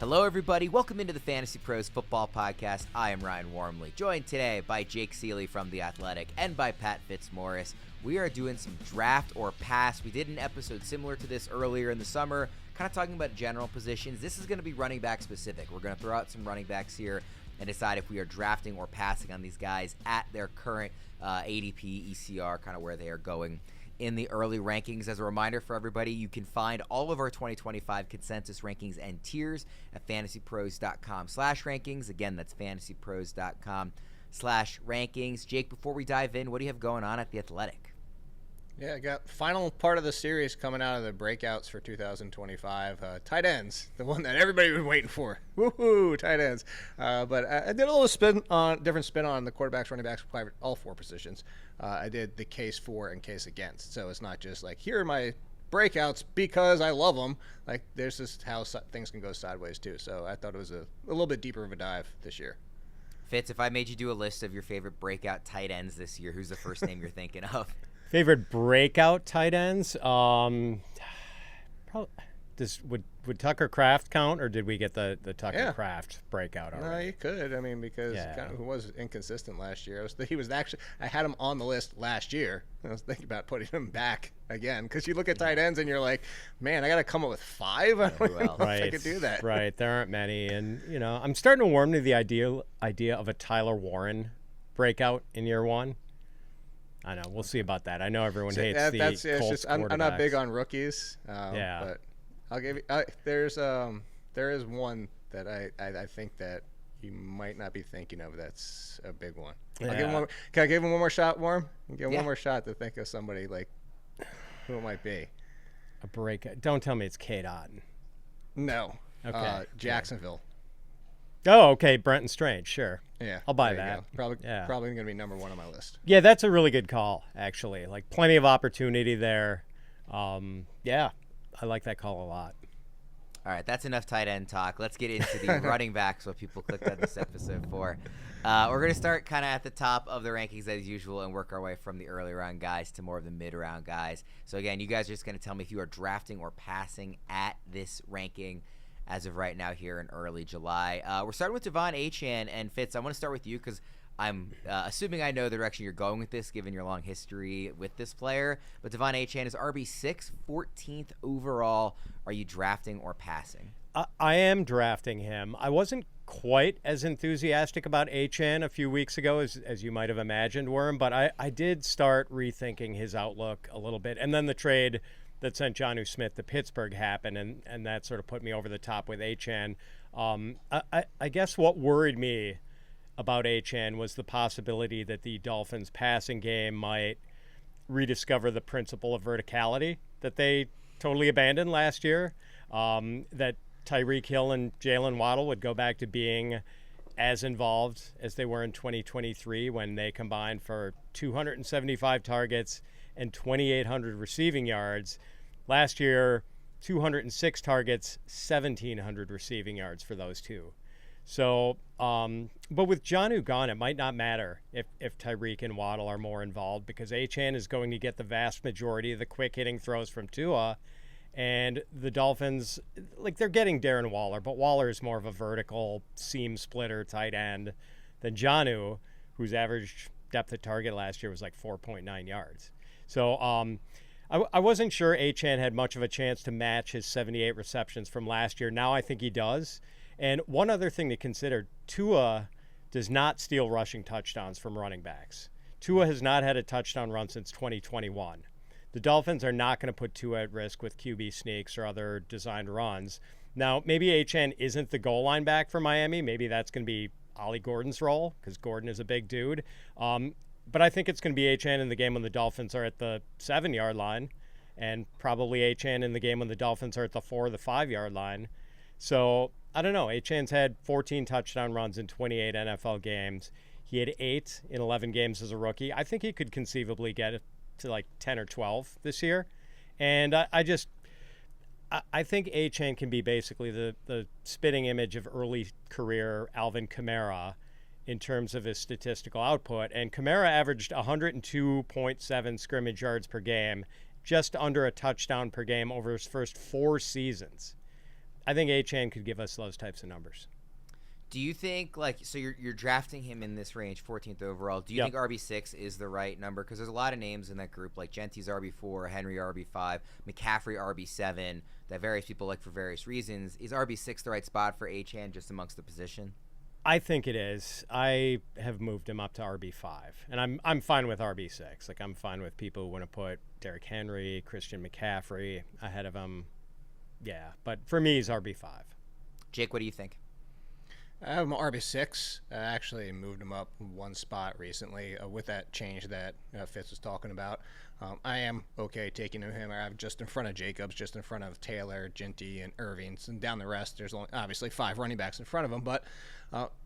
Hello, everybody. Welcome into the Fantasy Pros Football Podcast. I am Ryan Wormeli, joined today by Jake Ciely from The Athletic and by Pat Fitzmaurice. We are doing some draft or pass. We did an episode similar to this earlier in the summer, kind of talking about general positions. This is going to be running back specific. We're going to throw out some running backs here and decide if we are drafting or passing on these guys at their current ADP, ECR, kind of where they are going in the early rankings. As a reminder for everybody, you can find all of our 2025 consensus rankings and tiers at fantasypros.com/rankings. Again, that's fantasypros.com/rankings. Jake, before we dive in, what do you have going on at The Athletic? Yeah, I got final part of the series coming out of the breakouts for 2025. Tight ends, the one that everybody was waiting for. Woohoo, tight ends. But I did a little different spin on the quarterbacks, running backs, all four positions. I did the case for and case against. So it's not just like, here are my breakouts because I love them. Like, there's just how things can go sideways too. So I thought it was a little bit deeper of a dive this year. Fitz, if I made you do a list of your favorite breakout tight ends this year, who's the first name you're thinking of? Favorite breakout tight ends? Probably, would Tucker Kraft count, or did we get the Tucker Kraft breakout already? No, you could. I mean, because he was inconsistent last year. I had him on the list last year. I was thinking about putting him back again because you look at tight ends and you're like, man, I got to come up with 5. I don't know if I could do that. Right, there aren't many, and I'm starting to warm to the idea of a Tyler Warren breakout in year one. I know. We'll see about that. I know everyone hates the Colts quarterbacks. I'm not big on rookies. But I'll give you. There is one that I think that you might not be thinking of. That's a big one. Yeah. Can I give him one more shot, Worm? Give him one more shot to think of somebody like who it might be. A breakout. Don't tell me it's Cade Otton. No. Okay. Jacksonville. Oh, okay. Brenton Strange. Sure. Yeah, I'll buy that. Probably going to be number 1 on my list. Yeah, that's a really good call, actually. Like, plenty of opportunity there. Yeah, I like that call a lot. All right, that's enough tight end talk. Let's get into the running backs, what people clicked on this episode for. We're going to start kind of at the top of the rankings as usual and work our way from the early round guys to more of the mid-round guys. So, again, you guys are just going to tell me if you are drafting or passing at this ranking as of right now here in early July. We're starting with De'Von Achane, and Fitz, I want to start with you because I'm assuming I know the direction you're going with this given your long history with this player. But De'Von Achane is RB6, 14th overall. Are you drafting or passing? I am drafting him. I wasn't quite as enthusiastic about Achane a few weeks ago as you might have imagined, Worm, but I did start rethinking his outlook a little bit. And then the trade that sent Jonnu Smith to Pittsburgh happened, and that sort of put me over the top with Achane. I guess what worried me about Achane was the possibility that the Dolphins' passing game might rediscover the principle of verticality that they totally abandoned last year, that Tyreek Hill and Jaylen Waddle would go back to being as involved as they were in 2023 when they combined for 275 targets and 2,800 receiving yards. Last year, 206 targets, 1,700 receiving yards for those two. So, but with Jonnu gone, it might not matter if Tyreek and Waddle are more involved because Achane is going to get the vast majority of the quick-hitting throws from Tua. And the Dolphins, like, they're getting Darren Waller, but Waller is more of a vertical seam splitter tight end than Jonnu, whose average depth of target last year was like 4.9 yards. So I wasn't sure Achane had much of a chance to match his 78 receptions from last year. Now I think he does. And one other thing to consider, Tua does not steal rushing touchdowns from running backs. Tua has not had a touchdown run since 2021. The Dolphins are not going to put Tua at risk with QB sneaks or other designed runs. Now, maybe Achane isn't the goal line back for Miami. Maybe that's going to be Ollie Gordon's role because Gordon is a big dude. But I think it's going to be Achane in the game when the Dolphins are at the 7-yard line, and probably Achane in the game when the Dolphins are at the 4 or the 5-yard line. So I don't know. Achane's had 14 touchdown runs in 28 NFL games. He had 8 in 11 games as a rookie. I think he could conceivably get it to like 10 or 12 this year. And I think Achane can be basically the spitting image of early career Alvin Kamara in terms of his statistical output. And Kamara averaged 102.7 scrimmage yards per game, just under a touchdown per game over his first 4 seasons. I think Achane could give us those types of numbers. Do you think, so you're drafting him in this range, 14th overall. Do you think RB6 is the right number? Because there's a lot of names in that group, like Genty's RB4, Henry RB5, McCaffrey RB7, that various people like for various reasons. Is RB6 the right spot for Achane just amongst the position? I think it is. I have moved him up to RB5, and I'm fine with RB6. Like, I'm fine with people who want to put Derrick Henry, Christian McCaffrey ahead of him. Yeah, but for me, he's RB5. Jake, what do you think? I have him RB6. I actually moved him up one spot recently with that change that Fitz was talking about. I am okay taking him. I have just in front of Jacobs, just in front of Taylor, Genty, and Irving. And down the rest, there's only obviously 5 running backs in front of him, but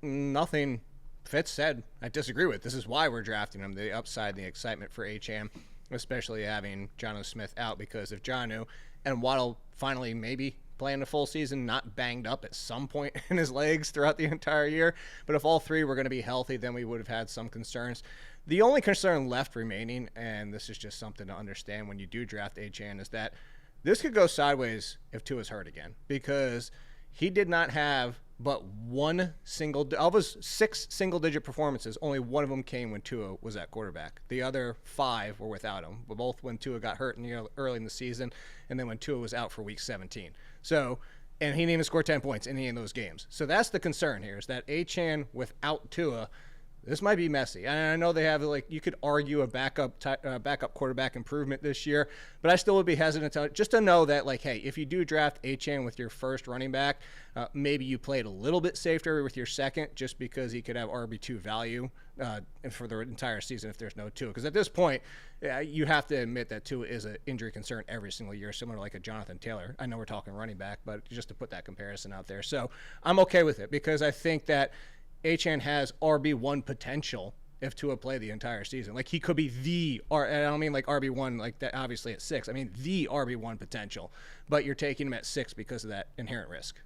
nothing Fitz said I disagree with. This is why we're drafting him, the upside, the excitement for Achane, especially having Jonnu Smith out, because if Jonnu and Waddle finally maybe playing the full season, not banged up at some point in his legs throughout the entire year. But if all 3 were going to be healthy, then we would have had some concerns. The only concern left remaining, and this is just something to understand when you do draft Achane, is that this could go sideways if Tua's hurt again, because he did not have but of his 6 single-digit performances, only one of them came when Tua was at quarterback. The other 5 were without him, but both when Tua got hurt early in the season, and then when Tua was out for Week 17. So, and he didn't even score 10 points in any of those games. So that's the concern here, is that Achane without Tua, this might be messy. And I know they have, you could argue a backup quarterback improvement this year, but I still would be hesitant just to know that, hey, if you do draft Achane with your first running back, maybe you play it a little bit safer with your second, just because he could have RB2 value for the entire season if there's no Tua. Because at this point, you have to admit that Tua is an injury concern every single year, similar to like a Jonathan Taylor. I know we're talking running back, but just to put that comparison out there. So I'm okay with it, because I think that Achane has RB1 potential if Tua play the entire season. He could be and I don't mean RB1 like that obviously at 6. I mean the RB1 potential, but you're taking him at 6 because of that inherent risk.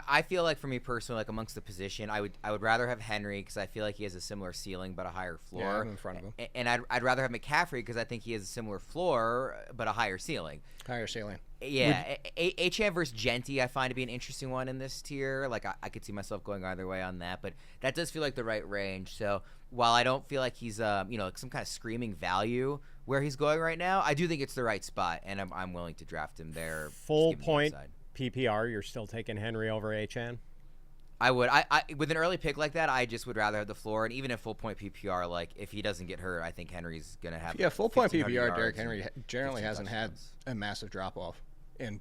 I feel like, for me personally, amongst the position, I would rather have Henry, because I feel like he has a similar ceiling but a higher floor. Yeah, I'm in front of him. And I'd rather have McCaffrey, because I think he has a similar floor but a higher ceiling. Higher ceiling. Yeah, Achane versus Genty I find to be an interesting one in this tier. I could see myself going either way on that, but that does feel like the right range. So while I don't feel like he's some kind of screaming value where he's going right now, I do think it's the right spot, and I'm willing to draft him there. Full point PPR, you're still taking Henry over Achane? I would. I with an early pick like that, I just would rather have the floor. And even at full point PPR, if he doesn't get hurt, I think Henry's going to have. Yeah, full point PPR, Derrick Henry generally hasn't had a massive drop off in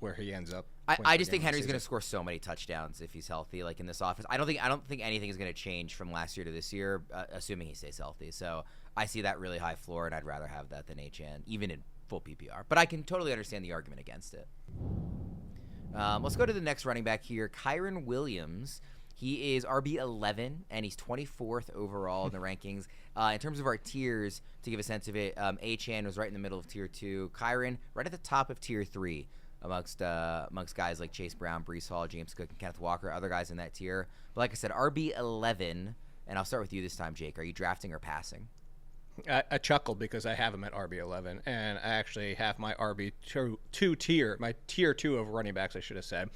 where he ends up. I just think Henry's going to score so many touchdowns if he's healthy, in this offense. I don't think anything is going to change from last year to this year, assuming he stays healthy. So I see that really high floor, and I'd rather have that than Achane, even in full PPR. But I can totally understand the argument against it. Let's go to the next running back here, Kyren Williams. He is RB11, and he's 24th overall in the rankings. In terms of our tiers, to give a sense of it, Achane was right in the middle of Tier 2. Kyren right at the top of Tier 3 amongst guys like Chase Brown, Breece Hall, James Cook, and Kenneth Walker, other guys in that tier. But like I said, RB11, and I'll start with you this time, Jake. Are you drafting or passing? I chuckled because I have him at RB11, and I actually have my RB2 tier, my Tier 2 of running backs, I should have said.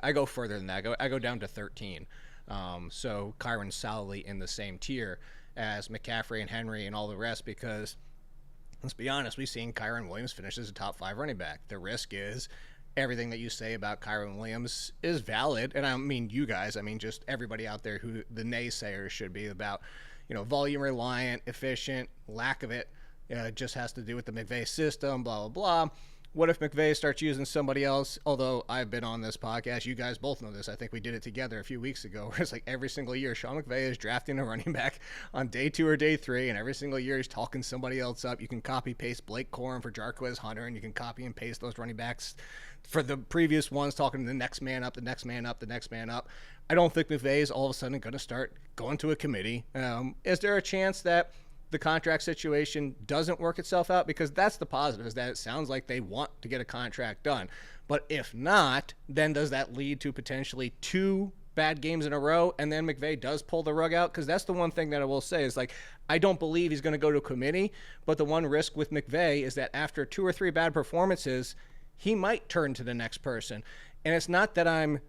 I go further than that. I go down to 13. So Kyren's solidly in the same tier as McCaffrey and Henry and all the rest, because let's be honest, we've seen Kyren Williams finish as a top 5 running back. The risk is everything that you say about Kyren Williams is valid, and I don't mean you guys. I mean just everybody out there who the naysayers should be about, volume reliant, efficient, lack of it. Just has to do with the McVay system, blah, blah, blah. What if McVay starts using somebody else? Although I've been on this podcast, you guys both know this. I think we did it together a few weeks ago, where it's every single year Sean McVay is drafting a running back on day 2 or day 3, and every single year he's talking somebody else up. You can copy paste Blake Corum for Jarquez Hunter, and you can copy and paste those running backs for the previous ones, talking to the next man up, the next man up, the next man up. I don't think McVay is all of a sudden going to start going to a committee. Is there a chance that the contract situation doesn't work itself out? Because that's the positive, is that it sounds like they want to get a contract done. But if not, then does that lead to potentially 2 bad games in a row, and then McVay does pull the rug out? Because that's the one thing that I will say is, I don't believe he's going to go to a committee, but the one risk with McVay is that after 2 or 3 bad performances, he might turn to the next person. And it's not that I'm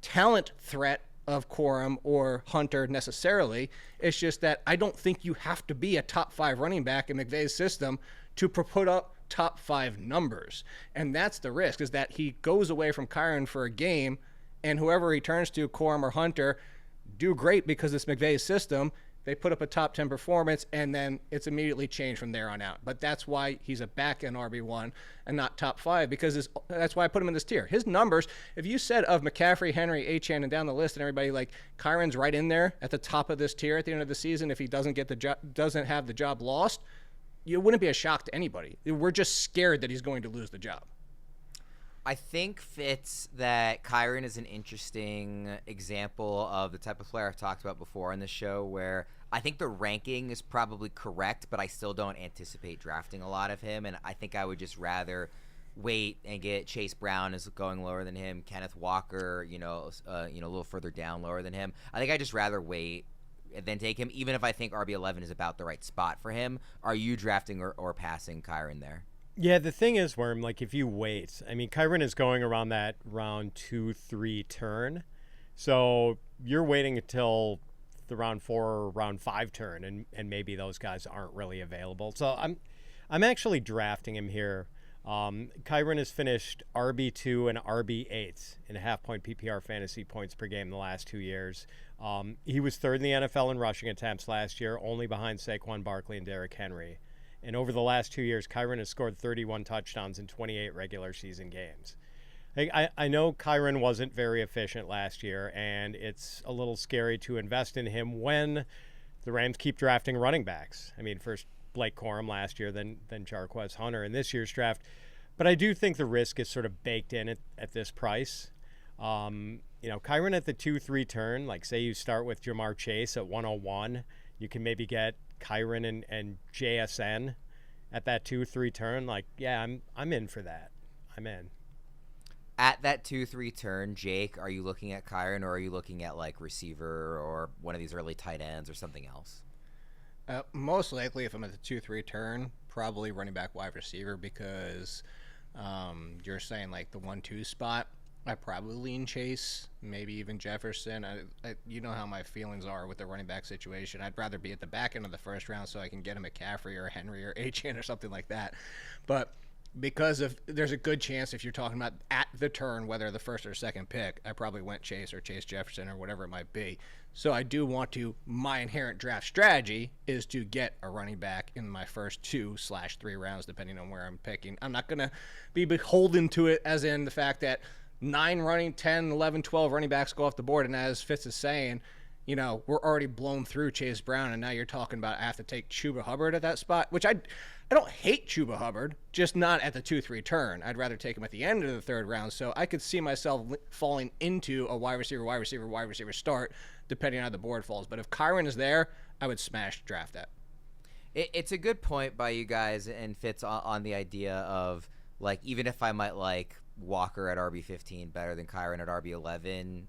talent threat of Corum or Hunter necessarily. It's just that I don't think you have to be a top 5 running back in McVay's system to put up top 5 numbers. And that's the risk, is that he goes away from Kyren for a game, and whoever he turns to, Corum or Hunter, do great because it's McVay's system. They put up a top 10 performance, and then it's immediately changed from there on out. But that's why he's a back-end RB1 and not top 5, because that's why I put him in this tier. His numbers, if you said of McCaffrey, Henry, Achane, and down the list, and everybody, like, Kyren's right in there at the top of this tier at the end of the season if he doesn't have the job lost, it wouldn't be a shock to anybody. We're just scared that he's going to lose the job. I think, Fitz, that Kyren is an interesting example of the type of player I've talked about before on this show, where I think the ranking is probably correct, but I still don't anticipate drafting a lot of him, and I think I would just rather wait and get Chase Brown is going lower than him, Kenneth Walker, a little further down, lower than him. I think I'd just rather wait than take him, even if I think RB11 is about the right spot for him. Are you drafting or passing Kyren there? Yeah, the thing is, Worm, like, if you wait, I mean, Kyren is going around that round 2-3 turn. So you're waiting until the round 4 or round 5 turn, and maybe those guys aren't really available. So I'm actually drafting him here. Kyren has finished RB2 and RB8 in a half-point PPR fantasy points per game the last 2 years. He was third in the NFL in rushing attempts last year, only behind Saquon Barkley and Derrick Henry. And over the last 2 years, Kyren has scored 31 touchdowns in 28 regular season games. I know Kyren wasn't very efficient last year, and it's a little scary to invest in him when the Rams keep drafting running backs. I mean, first Blake Corum last year, then Jarquez Hunter in this year's draft. But I do think the risk is sort of baked in at this price. Kyren at the 2-3 turn, like say you start with Jamar Chase at 101, you can maybe get Kyren and JSN at that 2-3 turn. Like, yeah, I'm in for that. I'm in. At that 2-3 turn, Jake, are you looking at Kyren, or are you looking at like receiver or one of these early tight ends or something else? Most likely, if I'm at the 2-3 turn, probably running back, wide receiver, because you're saying like the 1-2 spot. I probably lean Chase, maybe even Jefferson. You know how my feelings are with the running back situation. I'd rather be at the back end of the first round so I can get a McCaffrey or a Henry or Achane or something like that. But because there's a good chance if you're talking about at the turn, whether the first or second pick, I probably went Chase or Chase Jefferson or whatever it might be. So I do want to, my inherent draft strategy is to get a running back in my first 2/3 rounds, depending on where I'm picking. I'm not going to be beholden to it as in the fact that 10, 11, 12 running backs go off the board. And as Fitz is saying, we're already blown through Chase Brown, and now you're talking about I have to take Chuba Hubbard at that spot, which I don't hate Chuba Hubbard, just not at the 2-3 turn. I'd rather take him at the end of the third round. So I could see myself falling into a wide receiver start, depending on how the board falls. But if Kyren is there, I would smash draft that. It's a good point by you guys and Fitz on the idea of, like, even if I might like Walker at RB15 better than Kyren at RB11,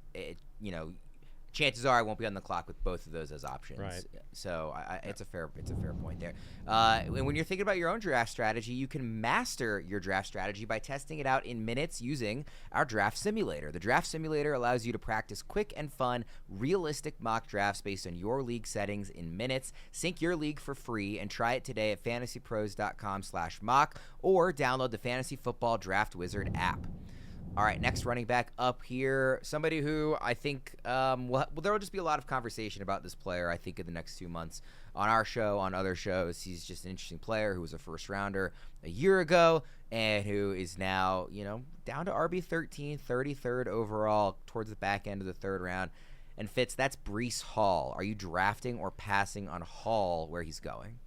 chances are I won't be on the clock with both of those as options. Right. So it's a fair point there. And when you're thinking about your own draft strategy, you can master your draft strategy by testing it out in minutes using our draft simulator. The draft simulator allows you to practice quick and fun, realistic mock drafts based on your league settings in minutes. Sync your league for free and try it today at fantasypros.com/mock or download the Fantasy Football Draft Wizard app. All right, next running back up here, somebody who I think there will just be a lot of conversation about this player, I think, in the next 2 months on our show, on other shows. He's just an interesting player who was a first-rounder a year ago and who is now, down to RB13, 33rd overall towards the back end of the third round. And Fitz, that's Breece Hall. Are you drafting or passing on Hall where he's going?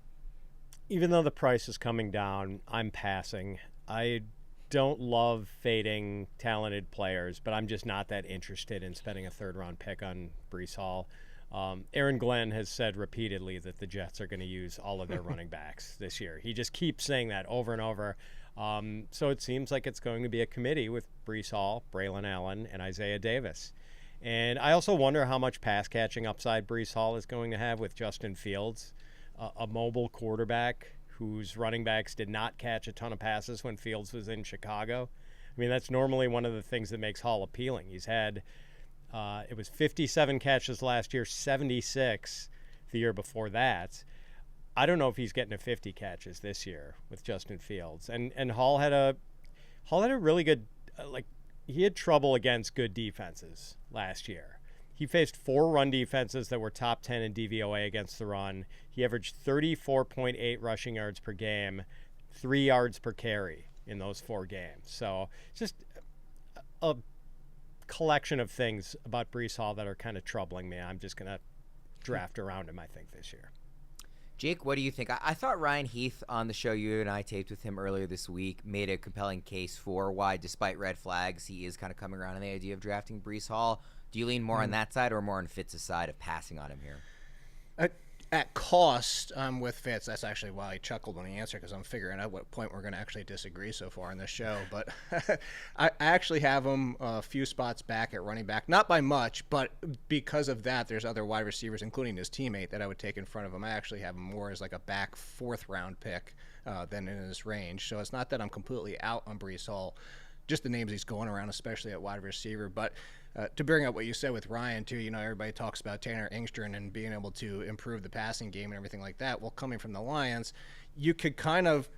Even though the price is coming down, I'm passing. I don't love fading talented players, but I'm just not that interested in spending a third-round pick on Breece Hall. Aaron Glenn has said repeatedly that the Jets are going to use all of their running backs this year. He just keeps saying that over and over. So it seems like it's going to be a committee with Breece Hall, Braylon Allen, and Isaiah Davis. And I also wonder how much pass-catching upside Breece Hall is going to have with Justin Fields, a mobile quarterback whose running backs did not catch a ton of passes when Fields was in Chicago. I mean, that's normally one of the things that makes Hall appealing. He's had, it was 57 catches last year, 76 the year before that. I don't know if he's getting to 50 catches this year with Justin Fields. And Hall had a really good, he had trouble against good defenses last year. He faced 4 run defenses that were top 10 in DVOA against the run. He averaged 34.8 rushing yards per game, 3 yards per carry in those 4 games. So just a collection of things about Breece Hall that are kind of troubling me. I'm just going to draft around him, I think, this year. Jake, what do you think? I thought Ryan Heath on the show you and I taped with him earlier this week made a compelling case for why, despite red flags, he is kind of coming around on the idea of drafting Breece Hall. Do you lean more on that side or more on Fitz's side of passing on him here? At cost, I'm with Fitz. That's actually why I chuckled when he answered, because I'm figuring out what point we're going to actually disagree so far in this show. But I actually have him a few spots back at running back. Not by much, but because of that, there's other wide receivers, including his teammate, that I would take in front of him. I actually have him more as like a back 4th-round pick than in his range. So it's not that I'm completely out on Breece Hall, just the names he's going around, especially at wide receiver. But to bring up what you said with Ryan, too, everybody talks about Tanner Engstrand and being able to improve the passing game and everything like that. Well, coming from the Lions, you could kind of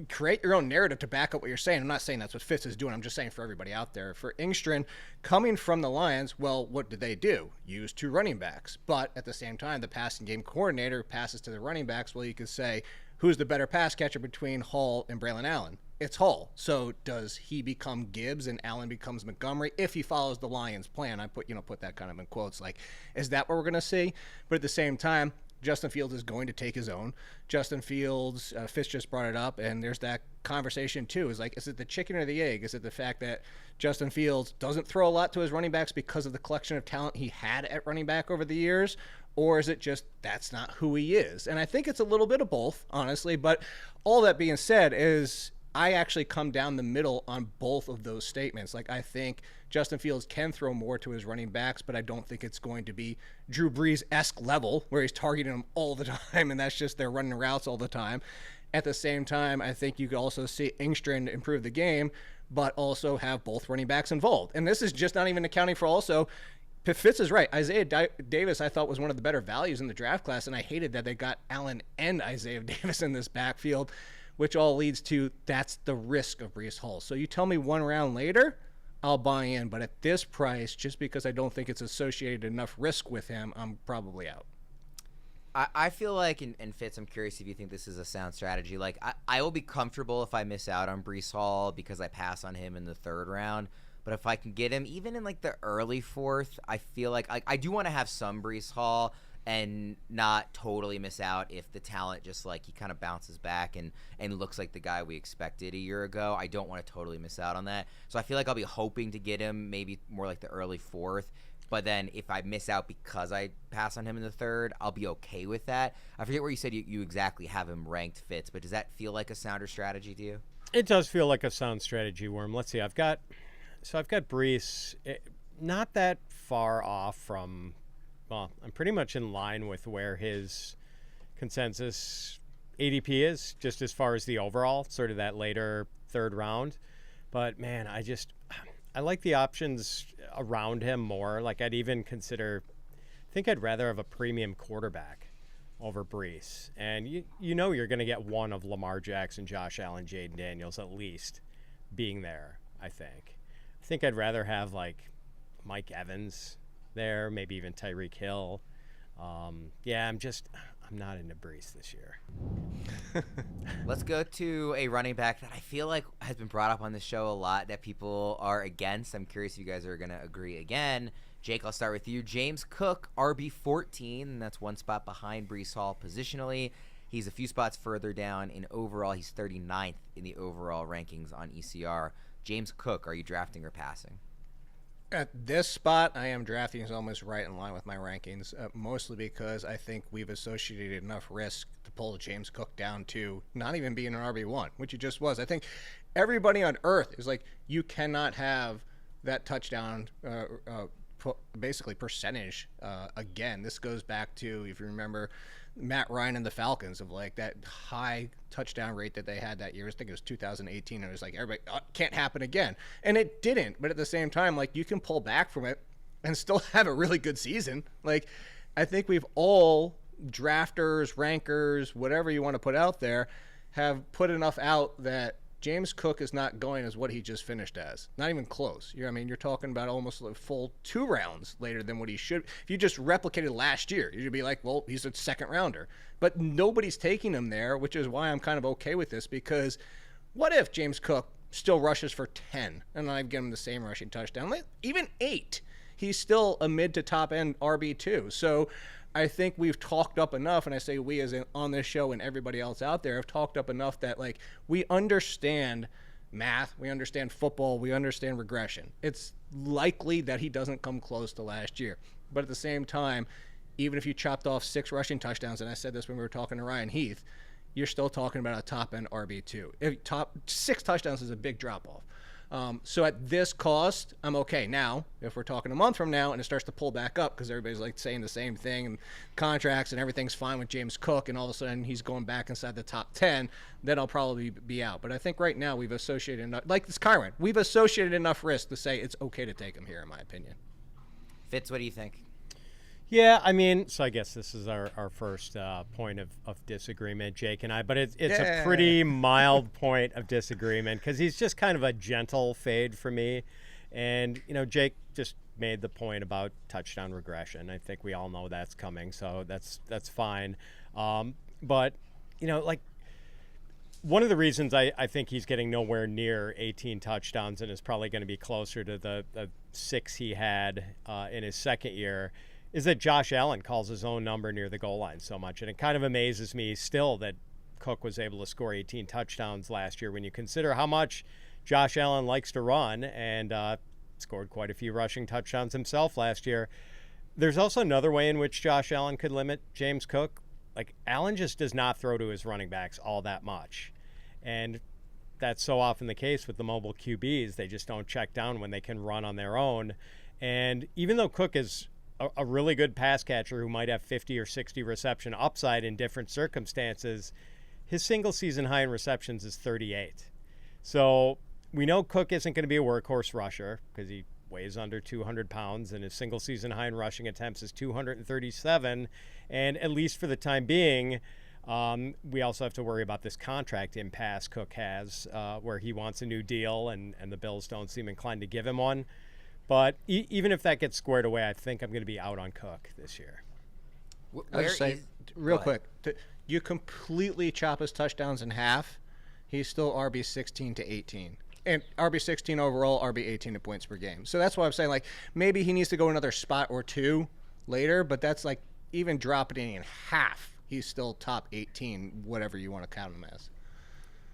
create your own narrative to back up what you're saying. I'm not saying that's what Fitz is doing. I'm just saying for everybody out there. For Engstrand, coming from the Lions, well, what did they do? Use 2 running backs. But at the same time, the passing game coordinator passes to the running backs. Well, you could say, who's the better pass catcher between Hall and Braylon Allen? It's Hall. So does he become Gibbs and Allen becomes Montgomery if he follows the Lions' plan? I put that kind of in quotes. Like, is that what we're going to see? But at the same time, Justin Fields is going to take his own. Justin Fields, Fitz just brought it up, and there's that conversation too. Is like, is it the chicken or the egg? Is it the fact that Justin Fields doesn't throw a lot to his running backs because of the collection of talent he had at running back over the years? Or is it just that's not who he is? And I think it's a little bit of both, honestly. But all that being said is I actually come down the middle on both of those statements. Like, I think Justin Fields can throw more to his running backs, but I don't think it's going to be Drew Brees-esque level where he's targeting them all the time and that's just they're running routes all the time. At the same time, I think you could also see Engstrand improve the game, but also have both running backs involved. And this is just not even accounting for also Fitz is right. Isaiah Davis, I thought, was one of the better values in the draft class, and I hated that they got Allen and Isaiah Davis in this backfield, which all leads to that's the risk of Breece Hall. So you tell me 1 round later, I'll buy in. But at this price, just because I don't think it's associated enough risk with him, I'm probably out. I feel like, and Fitz, I'm curious if you think this is a sound strategy. Like, I will be comfortable if I miss out on Breece Hall because I pass on him in the 3rd round. But if I can get him even in like the early 4th, I feel like I do want to have some Breece Hall and not totally miss out if the talent just like he kind of bounces back and looks like the guy we expected a year ago. I don't want to totally miss out on that. So I feel like I'll be hoping to get him maybe more like the early 4th. But then if I miss out because I pass on him in the 3rd, I'll be okay with that. I forget where you said you exactly have him ranked, Fitz, but does that feel like a sounder strategy to you? It does feel like a sound strategy, Worm. Let's see. I've got Breece, not that far off from, well, I'm pretty much in line with where his consensus ADP is, just as far as the overall, sort of that later 3rd round. But, man, I like the options around him more. Like, I'd even consider, I think I'd rather have a premium quarterback over Breece. And you know you're going to get one of Lamar Jackson, Josh Allen, Jaden Daniels at least being there, I think. I think I'd rather have like Mike Evans there, maybe even Tyreek Hill. I'm not into Breece this year. Let's go to a running back that I feel like has been brought up on this show a lot that people are against. I'm curious if you guys are going to agree again. Jake, I'll start with you. James Cook, RB14, and that's 1 spot behind Breece Hall positionally. He's a few spots further down in overall. He's 39th in the overall rankings on ECR. James Cook, are you drafting or passing? At this spot, I am drafting is almost right in line with my rankings, mostly because I think we've associated enough risk to pull James Cook down to not even being an RB1, which he just was. I think everybody on earth is like, you cannot have that touchdown basically percentage. Again, this goes back to, if you remember, Matt Ryan and the Falcons, of like that high touchdown rate that they had that year. I think it was 2018. And it was like, everybody, can't happen again. And it didn't. But at the same time, like, you can pull back from it and still have a really good season. Like, I think we've all, drafters, rankers, whatever you want to put out there, have put enough out that James Cook is not going as what he just finished as. Not even close. You're talking about almost a full 2 rounds later than what he should. If you just replicated last year, you'd be like, well, he's a second rounder. But nobody's taking him there, which is why I'm kind of okay with this, because what if James Cook still rushes for 10 and I give him the same rushing touchdown? Even 8. He's still a mid to top end RB2. So I think we've talked up enough, and I say we as in on this show and everybody else out there have talked up enough that, like, we understand math, we understand football, we understand regression. It's likely that he doesn't come close to last year. But at the same time, even if you chopped off 6 rushing touchdowns, and I said this when we were talking to Ryan Heath, you're still talking about a top-end RB2. Top 6 touchdowns is a big drop-off. So at this cost, I'm okay. Now, if we're talking a month from now and it starts to pull back up because everybody's like saying the same thing and contracts and everything's fine with James Cook and all of a sudden he's going back inside the top 10, then I'll probably be out. But I think right now we've associated enough, like this Kyren, we've associated enough risk to say it's okay to take him here, in my opinion. Fitz, what do you think? Yeah, I mean, so I guess this is our first point of disagreement, Jake and I, but it's a pretty mild point of disagreement because he's just kind of a gentle fade for me. And, Jake just made the point about touchdown regression. I think we all know that's coming, so that's fine. But, like, one of the reasons I think he's getting nowhere near 18 touchdowns and is probably going to be closer to the 6 he had in his second year is that Josh Allen calls his own number near the goal line so much. And it kind of amazes me still that Cook was able to score 18 touchdowns last year when you consider how much Josh Allen likes to run and scored quite a few rushing touchdowns himself last year. There's also another way in which Josh Allen could limit James Cook. Like, Allen just does not throw to his running backs all that much. And that's so often the case with the mobile QBs. They just don't check down when they can run on their own. And even though Cook is a really good pass catcher who might have 50 or 60 reception upside in different circumstances, his single season high in receptions is 38. So we know Cook isn't going to be a workhorse rusher because he weighs under 200 pounds and his single season high in rushing attempts is 237. And at least for the time being, we also have to worry about this contract impasse Cook has where he wants a new deal and the Bills don't seem inclined to give him one. But even if that gets squared away, I think I'm going to be out on Cook this year. I'll just say, real quick, you completely chop his touchdowns in half, he's still RB 16 to 18. And RB 16 overall, RB 18 in points per game. So that's why I'm saying, like, maybe he needs to go another spot or 2 later, but that's like even dropping it in half, he's still top 18, whatever you want to count him as.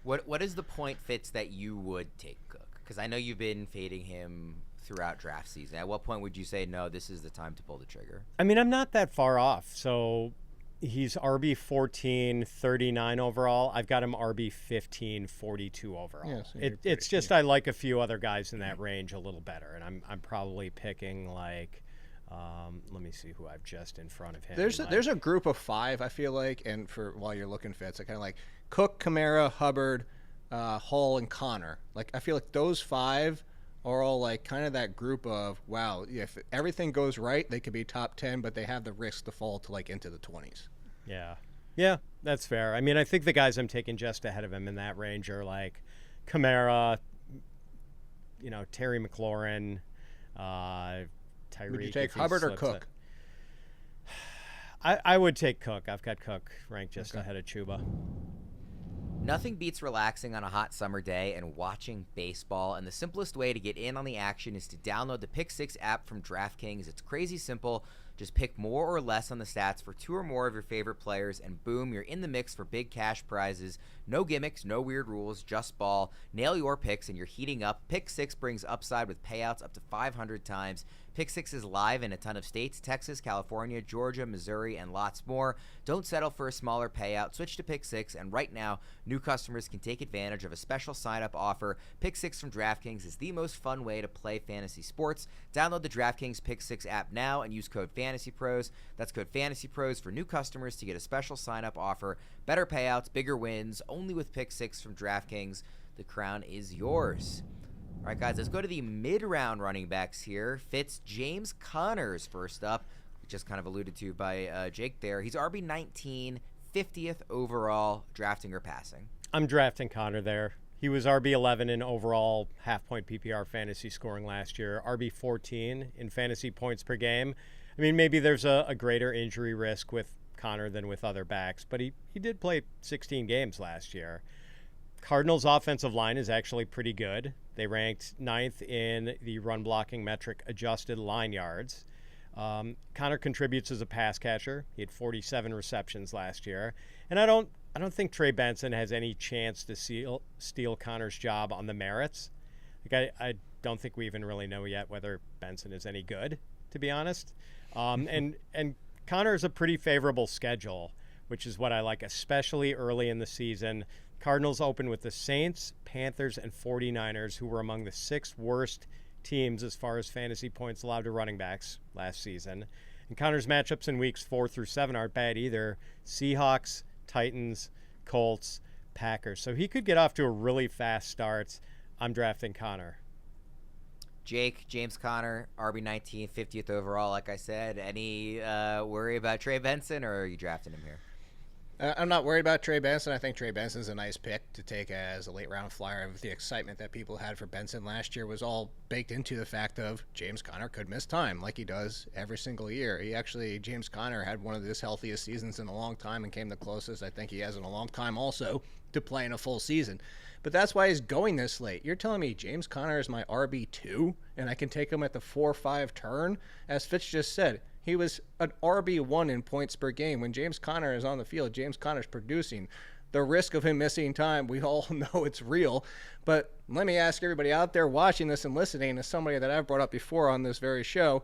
What is the point, Fitz, that you would take Cook? Because I know you've been fading him throughout draft season. At what point would you say, no, this is the time to pull the trigger? I mean, I'm not that far off. So he's RB 14, 39 overall. I've got him RB 15, 42 overall. Yeah, so it's just I like a few other guys in that range a little better, and I'm probably picking like let me see who I've just in front of him. There's a group of 5, I feel like, and for while you're looking, Fitz, I kind of like Cook, Kamara, Hubbard, Hall, and Connor. Like, I feel like those 5 are all like kind of that group of, wow, if everything goes right, they could be top 10, but they have the risk to fall to like into the 20s. Yeah, that's fair. I mean, I think the guys I'm taking just ahead of him in that range are like Kamara, Terry McLaurin, Tyreek. Would you take Hubbard or Cook? I would take Cook. I've got Cook ranked just ahead of Chuba. Nothing beats relaxing on a hot summer day and watching baseball, and the simplest way to get in on the action is to download the Pick 6 app from DraftKings. It's crazy simple. Just pick more or less on the stats for 2 or more of your favorite players, and boom, you're in the mix for big cash prizes. No gimmicks, no weird rules, just ball. Nail your picks and you're heating up. Pick 6 brings upside with payouts up to 500 times. Pick 6 is live in a ton of states: Texas, California, Georgia, Missouri, and lots more. Don't settle for a smaller payout. Switch to Pick 6, and right now, new customers can take advantage of a special sign-up offer. Pick 6 from DraftKings is the most fun way to play fantasy sports. Download the DraftKings Pick 6 app now and use code FANTASYPROS. That's code FANTASYPROS for new customers to get a special sign-up offer. Better payouts, bigger wins, only with Pick 6 from DraftKings. The crown is yours. All right, guys, let's go to the mid-round running backs here. James Conner's first up, just kind of alluded to by Jake there. He's RB19, 50th overall, drafting or passing. I'm drafting Conner there. He was RB11 in overall half-point PPR fantasy scoring last year, RB14 in fantasy points per game. I mean, maybe there's a greater injury risk with Conner than with other backs, but he did play 16 games last year. Cardinals' offensive line is actually pretty good. They ranked 9th in the run blocking metric adjusted line yards. Conner contributes as a pass catcher. He had 47 receptions last year. And I don't think Trey Benson has any chance to steal Conner's job on the merits. I don't think we even really know yet whether Benson is any good, to be honest. And Conner is a pretty favorable schedule, which is what I like, especially early in the season. Cardinals open with the Saints, Panthers, and 49ers, who were among the 6 worst teams as far as fantasy points allowed to running backs last season. And Conner's matchups in weeks 4 through 7 aren't bad either. Seahawks, Titans, Colts, Packers. So he could get off to a really fast start. I'm drafting Conner. Jake, James Conner, RB19, 50th overall, like I said. Any worry about Trey Benson, or are you drafting him here? I'm not worried about Trey Benson. I think Trey Benson's a nice pick to take as a late-round flyer. The excitement that people had for Benson last year was all baked into the fact of James Conner could miss time like he does every single year. James Conner had one of his healthiest seasons in a long time and came the closest I think he has in a long time also to playing a full season. But that's why he's going this late. You're telling me James Conner is my RB2 and I can take him at the 4-5 turn? As Fitz just said, he was an RB1 in points per game. When James Conner is on the field, James Conner's producing. The risk of him missing time, we all know it's real. But let me ask everybody out there watching this and listening, as somebody that I've brought up before on this very show,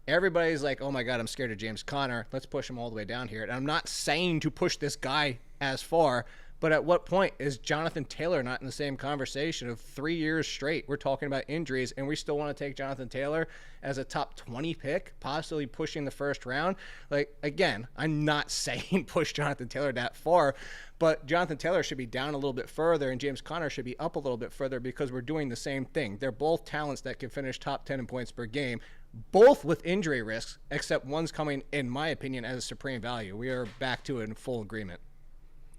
everybody's like, oh my God, I'm scared of James Conner. Let's push him all the way down here. And I'm not saying to push this guy as far, but at what point is Jonathan Taylor not in the same conversation of 3 years straight? We're talking about injuries, and we still want to take Jonathan Taylor as a top 20 pick, possibly pushing the first round. Like, again, I'm not saying push Jonathan Taylor that far, but Jonathan Taylor should be down a little bit further, and James Conner should be up a little bit further because we're doing the same thing. They're both talents that can finish top 10 in points per game, both with injury risks, except one's coming, in my opinion, as a supreme value. We are back to it in full agreement.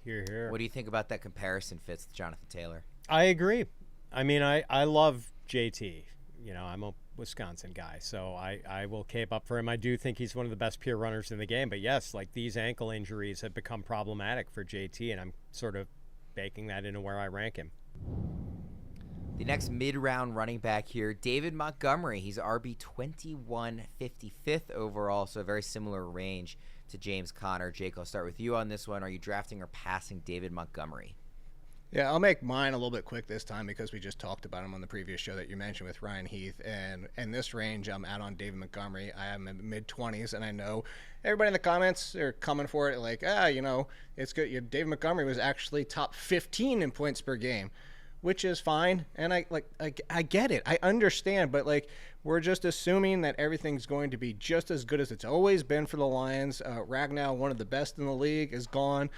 Hear, hear. What do you think about that comparison, Fitz, to Jonathan Taylor? I agree. I mean, I love JT. You know, I'm a Wisconsin guy, so I will cape up for him. I do think he's one of the best pure runners in the game. But yes, like, these ankle injuries have become problematic for JT, and I'm sort of baking that into where I rank him. The next mid-round running back here, David Montgomery. He's RB21, 55th overall, so a very similar range to James Conner. Jake, I'll start with you on this one. Are you drafting or passing David Montgomery? Yeah, I'll make mine a little bit quick this time because we just talked about him on the previous show that you mentioned with Ryan Heath. And in this range, I'm out on David Montgomery. I am in mid-20s, and I know everybody in the comments are coming for it like, it's good. David Montgomery was actually top 15 in points per game, which is fine. And I get it. I understand. But, we're just assuming that everything's going to be just as good as it's always been for the Lions. Ragnow, one of the best in the league, is gone.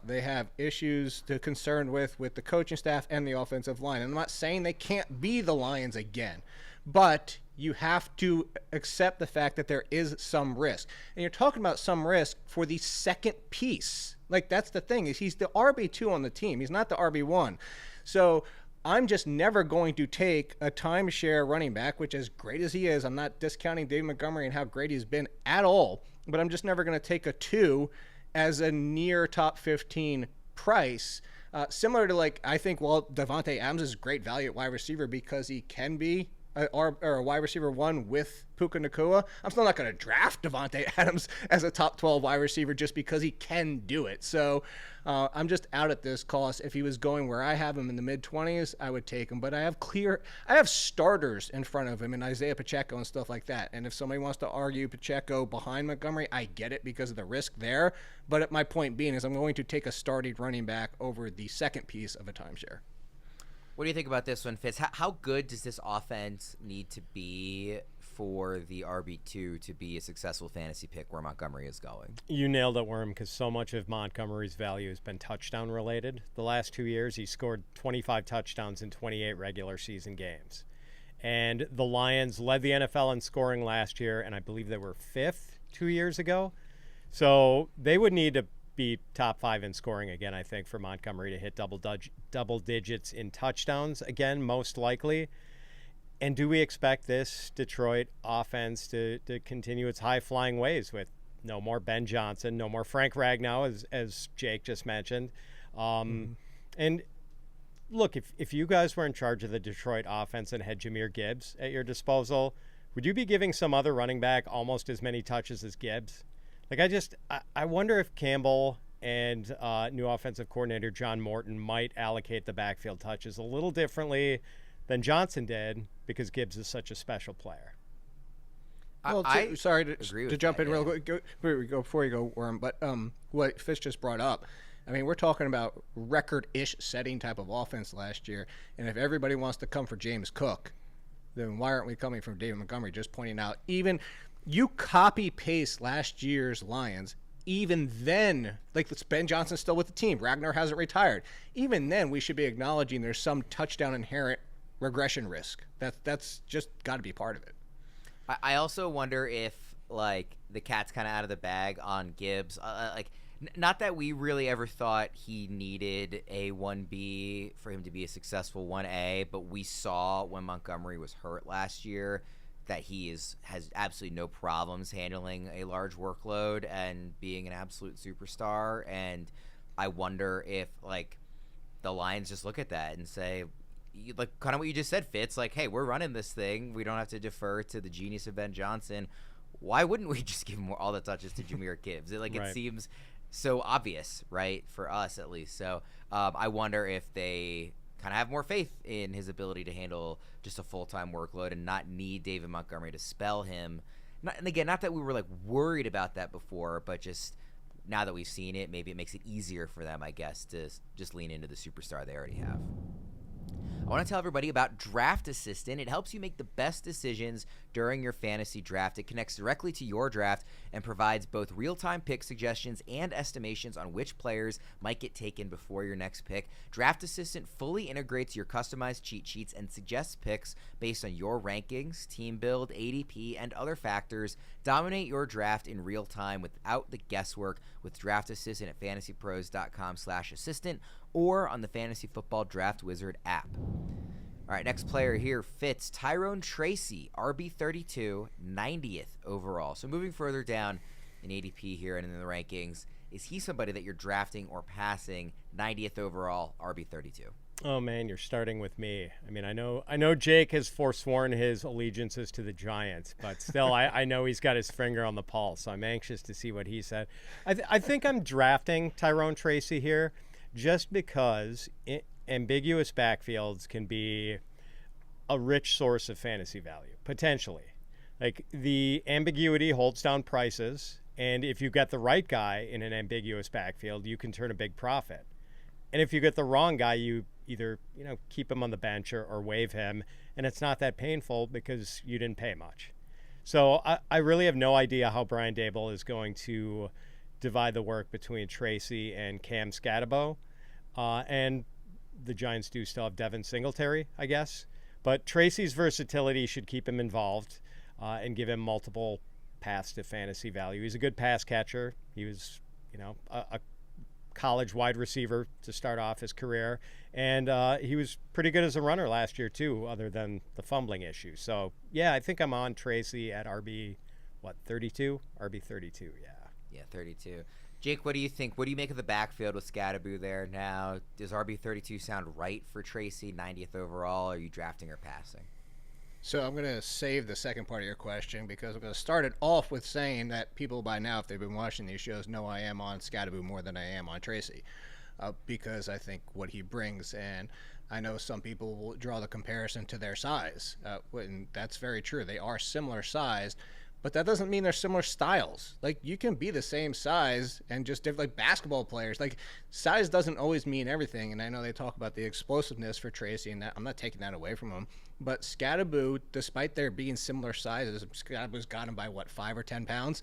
They have issues to concern with the coaching staff and the offensive line. And I'm not saying they can't be the Lions again, but you have to accept the fact that there is some risk. And you're talking about some risk for the second piece. That's the thing, is he's the RB2 on the team. He's not the RB1. So I'm just never going to take a timeshare running back, which, as great as he is, I'm not discounting David Montgomery and how great he's been at all, but I'm just never going to take a 2 as a near top 15 price. Similar to, I think, Devontae Adams is great value at wide receiver because he can be or a wide receiver 1 with Puka Nacua, I'm still not going to draft Devontae Adams as a top 12 wide receiver just because he can do it. So I'm just out at this cost. If he was going where I have him in the mid-20s, I would take him. But I have starters in front of him in Isaiah Pacheco and stuff like that. And if somebody wants to argue Pacheco behind Montgomery, I get it because of the risk there. But my point being is I'm going to take a starting running back over the second piece of a timeshare. What do you think about this one, Fitz? How good does this offense need to be for the RB2 to be a successful fantasy pick where Montgomery is going? You nailed it, Worm, because so much of Montgomery's value has been touchdown related. The last 2 years, he scored 25 touchdowns in 28 regular season games. And the Lions led the NFL in scoring last year, and I believe they were 5th 2 years ago. So they would need to be top 5 in scoring again, I think, for Montgomery to hit double digits in touchdowns again, most likely. And do we expect this Detroit offense to continue its high-flying ways with no more Ben Johnson, no more Frank Ragnow, as Jake just mentioned? And look, if you guys were in charge of the Detroit offense and had Jahmyr Gibbs at your disposal, would you be giving some other running back almost as many touches as Gibbs? Like, I wonder if Campbell and new offensive coordinator John Morton might allocate the backfield touches a little differently than Johnson did because Gibbs is such a special player. Well, sorry to jump in real quick before you go, Worm, but what Fitz just brought up, I mean, we're talking about record-ish setting type of offense last year, and if everybody wants to come for James Cook, then why aren't we coming from David Montgomery? Just pointing out, even you copy-paste last year's Lions. Even then, like Ben Johnson's still with the team. Ragnar hasn't retired. Even then, we should be acknowledging there's some touchdown inherent regression risk. That's just got to be part of it. I also wonder if, like, the cat's kind of out of the bag on Gibbs. Not that we really ever thought he needed a 1B for him to be a successful 1A, but we saw when Montgomery was hurt last year that he has absolutely no problems handling a large workload and being an absolute superstar. And I wonder if, like, the Lions just look at that and say, like, kind of what you just said, Fitz, like, hey, we're running this thing. We don't have to defer to the genius of Ben Johnson. Why wouldn't we just give all the touches to Jahmyr Gibbs? It seems so obvious, right, for us at least. So I wonder if they kind of have more faith in his ability to handle just a full-time workload and not need David Montgomery to spell him. And again, not that we were, like, worried about that before, but just now that we've seen it, maybe it makes it easier for them, I guess, to just lean into the superstar they already have. I want to tell everybody about Draft Assistant. It helps you make the best decisions during your fantasy draft. It connects directly to your draft and provides both real-time pick suggestions and estimations on which players might get taken before your next pick. Draft Assistant fully integrates your customized cheat sheets and suggests picks based on your rankings, team build, ADP, and other factors. Dominate your draft in real time without the guesswork with Draft Assistant at fantasypros.com/assistant or on the Fantasy Football Draft Wizard app. All right, next player here, Fitz. Tyrone Tracy, RB32, 90th overall. So moving further down in ADP here and in the rankings, is he somebody that you're drafting or passing 90th overall, RB32? Oh, man, you're starting with me. I mean, I know Jake has forsworn his allegiances to the Giants, but still, I know he's got his finger on the pulse, so I'm anxious to see what he said. I think I'm drafting Tyrone Tracy here just because ambiguous backfields can be a rich source of fantasy value, potentially. Like, the ambiguity holds down prices, and if you get the right guy in an ambiguous backfield, you can turn a big profit. And if you get the wrong guy, you either keep him on the bench or waive him, and it's not that painful because you didn't pay much. So I really have no idea how Brian Daboll is going to divide the work between Tracy and Cam Scatterbo. And the Giants do still have Devin Singletary, I guess. But Tracy's versatility should keep him involved and give him multiple paths to fantasy value. He's a good pass catcher. He was, a college wide receiver to start off his career. And he was pretty good as a runner last year, too, other than the fumbling issue. So, yeah, I think I'm on Tracy at RB, 32? RB 32, yeah. Yeah, 32. Jake, what do you think? What do you make of the backfield with Scatterbo there now? Does RB32 sound right for Tracy, 90th overall? Are you drafting or passing? So I'm going to save the second part of your question because I'm going to start it off with saying that people by now, if they've been watching these shows, know I am on Scadaboo more than I am on Tracy because I think what he brings, and I know some people will draw the comparison to their size, and that's very true. They are similar sized, but that doesn't mean they're similar styles. Like, you can be the same size and just different, like basketball players. Like, size doesn't always mean everything, and I know they talk about the explosiveness for Tracy, and that I'm not taking that away from him. But Scadaboo, despite there being similar sizes, Scadaboo's got him by, 5 or 10 pounds?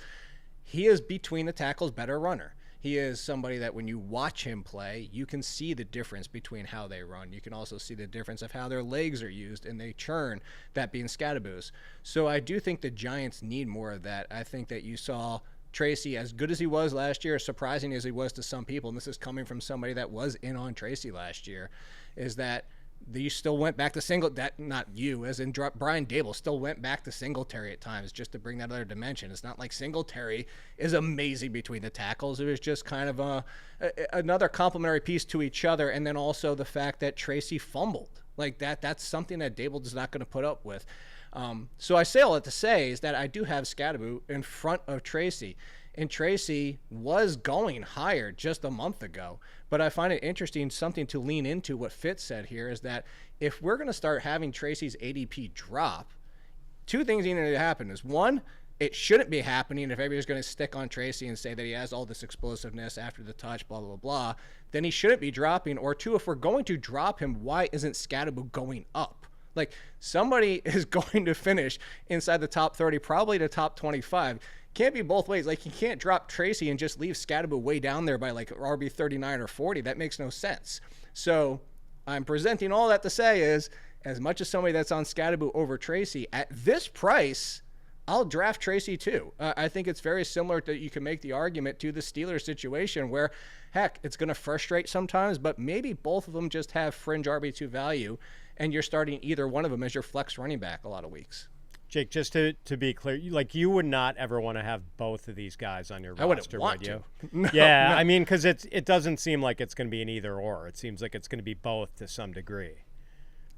He is between the tackles better runner. He is somebody that when you watch him play, you can see the difference between how they run. You can also see the difference of how their legs are used and they churn, that being Scadaboo's. So I do think the Giants need more of that. I think that you saw Tracy, as good as he was last year, as surprising as he was to some people, and this is coming from somebody that was in on Tracy last year, is that you still went back to not you, as in Brian Dable still went back to Singletary at times just to bring that other dimension. It's not like Singletary is amazing between the tackles. It was just kind of another complementary piece to each other. And then also the fact that Tracy fumbled like that's something that Dable is not going to put up with. So I say all that to say is that I do have Scadaboo in front of Tracy. And Tracy was going higher just a month ago. But I find it interesting, something to lean into what Fitz said here, is that if we're going to start having Tracy's ADP drop, two things need to happen. Is one, it shouldn't be happening if everybody's going to stick on Tracy and say that he has all this explosiveness after the touch, blah, blah, blah. Then he shouldn't be dropping. Or two, if we're going to drop him, why isn't Scadaboo going up? Like, somebody is going to finish inside the top 30, probably the top 25. Can't be both ways. Like, you can't drop Tracy and just leave Scadaboo way down there by like RB 39 or 40. That makes no sense. So I'm presenting all that to say is, as much as somebody that's on Scadaboo over Tracy, at this price, I'll draft Tracy too. I think it's very similar to, you can make the argument to the Steelers situation where, heck, it's going to frustrate sometimes, but maybe both of them just have fringe RB2 value, and you're starting either one of them as your flex running back a lot of weeks. Jake, just to be clear, you would not ever want to have both of these guys on your roster, would you? No, yeah, no. I mean, because it doesn't seem like it's going to be an either or. It seems like it's going to be both to some degree.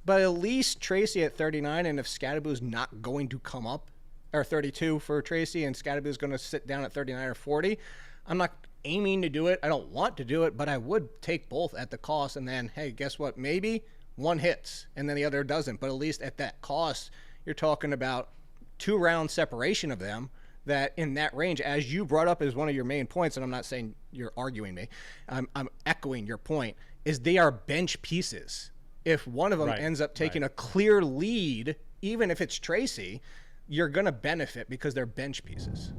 But at least Tracy at 39, and if Scadaboo's not going to come up, or 32 for Tracy, and Scadaboo's going to sit down at 39 or 40, I'm not aiming to do it. I don't want to do it, but I would take both at the cost, and then, hey, guess what? Maybe one hits, and then the other doesn't. But at least at that cost, you're talking about 2-round separation of them, that in that range, as you brought up as one of your main points, and I'm not saying you're arguing me, I'm echoing your point, is they are bench pieces. If one of them ends up taking a clear lead, even if it's Tracy, you're going to benefit because they're bench pieces.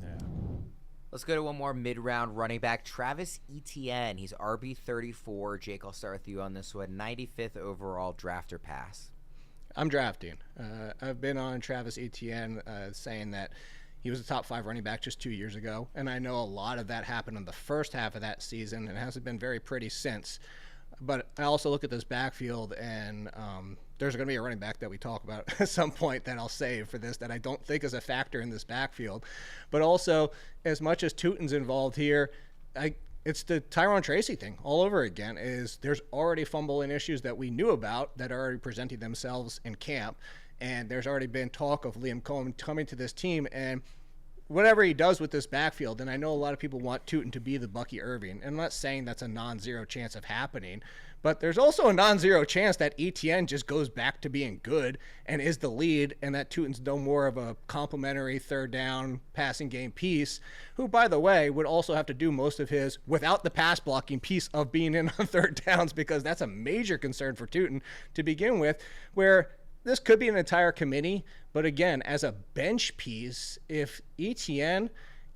Yeah. Let's go to one more mid-round running back, Travis Etienne. He's RB34. Jake, I'll start with you on this one. 95th overall, draft or pass? I'm drafting. I've been on Travis Etienne saying that he was a top 5 running back just 2 years ago, and I know a lot of that happened in the first half of that season and hasn't been very pretty since. But I also look at this backfield, and there's going to be a running back that we talk about at some point that I'll save for this that I don't think is a factor in this backfield. But also, as much as Tootin's involved here, it's the Tyrone Tracy thing all over again. Is there's already fumbling issues that we knew about that are already presenting themselves in camp, and there's already been talk of Liam Coen coming to this team, and whatever he does with this backfield, and I know a lot of people want Tootin to be the Bucky Irving, and I'm not saying that's a non-zero chance of happening, but there's also a non-zero chance that Etienne just goes back to being good and is the lead, and that Tootin's no more of a complimentary third down passing game piece, who, by the way, would also have to do most of his without the pass blocking piece of being in on third downs, because that's a major concern for Tootin to begin with, where this could be an entire committee, but again, as a bench piece, if Etienne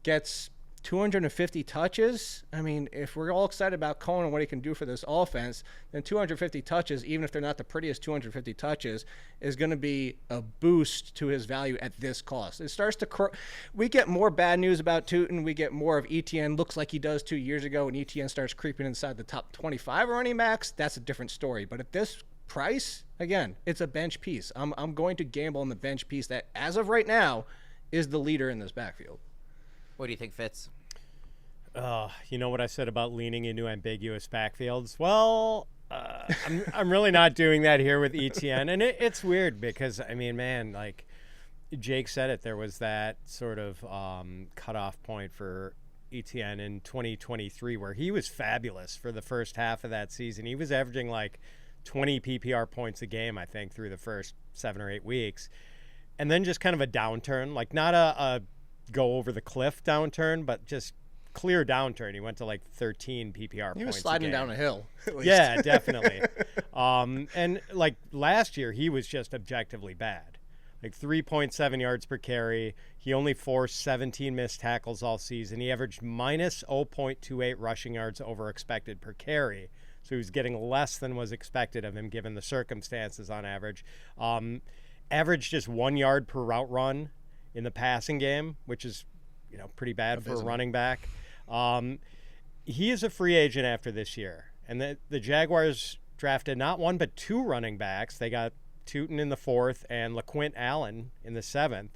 gets 250 touches, I mean, if we're all excited about Coen and what he can do for this offense, then 250 touches, even if they're not the prettiest 250 touches, is going to be a boost to his value at this cost. It starts to we get more bad news about Tootin. We get more of Etienne. Looks like he does 2 years ago, and Etienne starts creeping inside the top 25 running backs. That's a different story. But at this price, again, it's a bench piece. I'm going to gamble on the bench piece that, as of right now, is the leader in this backfield. What do you think, Fitz? You know what I said about leaning into ambiguous backfields? Well, I'm really not doing that here with Etienne, and it's weird because I mean, man, like Jake said it, there was that sort of cutoff point for Etienne in 2023 where he was fabulous for the first half of that season. He was averaging like 20 PPR points a game, I think, through the first 7 or 8 weeks, and then just kind of a downturn, like not a go over the cliff downturn, but just clear downturn. He went to like 13 PPR points. He was sliding down a hill. At least. Yeah, definitely. And like last year, he was just objectively bad. Like 3.7 yards per carry. He only forced 17 missed tackles all season. He averaged minus 0.28 rushing yards over expected per carry. So he was getting less than was expected of him given the circumstances on average. Averaged just 1 yard per route run in the passing game, which is, pretty bad for a running back. He is a free agent after this year. And the Jaguars drafted not one but 2 running backs. They got Tootin in the 4th and LaQuint Allen in the 7th.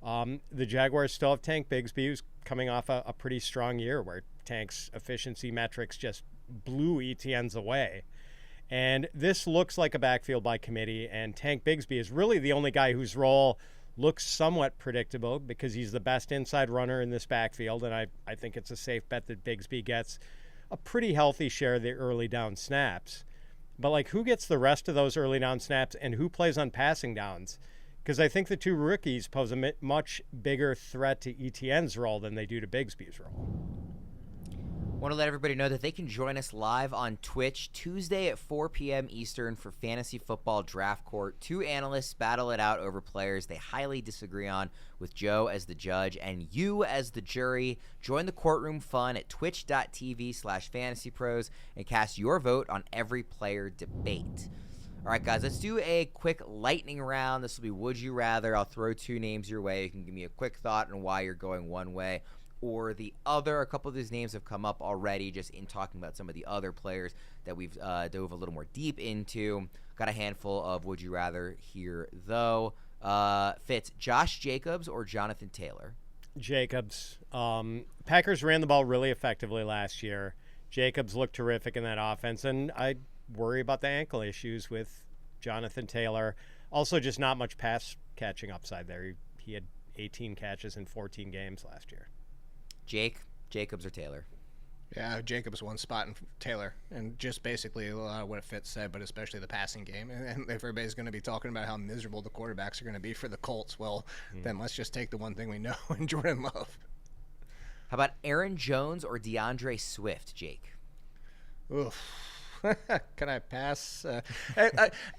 The Jaguars still have Tank Bigsby, who's coming off a pretty strong year where Tank's efficiency metrics just blew Etienne's away. And this looks like a backfield by committee, and Tank Bigsby is really the only guy whose role looks somewhat predictable because he's the best inside runner in this backfield, and I think it's a safe bet that Bigsby gets a pretty healthy share of the early down snaps. But, like, who gets the rest of those early down snaps and who plays on passing downs? Because I think the 2 rookies pose a much bigger threat to Etienne's role than they do to Bigsby's role. Want to let everybody know that they can join us live on Twitch Tuesday at 4 p.m. Eastern for Fantasy Football Draft Court. 2 analysts battle it out over players they highly disagree on, with Joe as the judge and you as the jury. Join the courtroom fun at twitch.tv/fantasypros and cast your vote on every player debate. All right, guys, let's do a quick lightning round. This will be Would You Rather. I'll throw 2 names your way. You can give me a quick thought on why you're going one way or the other. A couple of these names have come up already just in talking about some of the other players that we've dove a little more deep into. Got a handful of Would You Rather here, though. Fitz, Josh Jacobs or Jonathan Taylor? Jacobs. Packers ran the ball really effectively last year. Jacobs looked terrific in that offense, and I worry about the ankle issues with Jonathan Taylor. Also, just not much pass catching upside there. He had 18 catches in 14 games last year. Jacobs or Taylor? Yeah, Jacobs one spot in Taylor, and just basically a lot of what Fitz said, but especially the passing game. And if everybody's going to be talking about how miserable the quarterbacks are going to be for the Colts, well, then let's just take the one thing we know in Jordan Love. How about Aaron Jones or DeAndre Swift, Jake? Oof. Can I pass?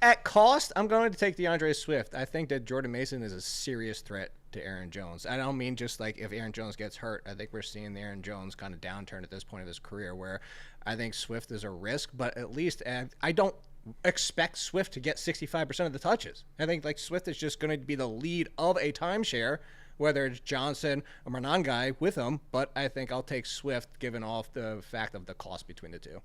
At cost, I'm going to take DeAndre Swift. I think that Jordan Mason is a serious threat to Aaron Jones. I don't mean just like if Aaron Jones gets hurt. I think we're seeing the Aaron Jones kind of downturn at this point of his career where I think Swift is a risk, but at least I don't expect Swift to get 65% of the touches. I think like Swift is just going to be the lead of a timeshare, whether it's Johnson or Monangai with him, but I think I'll take Swift given off the fact of the cost between the two.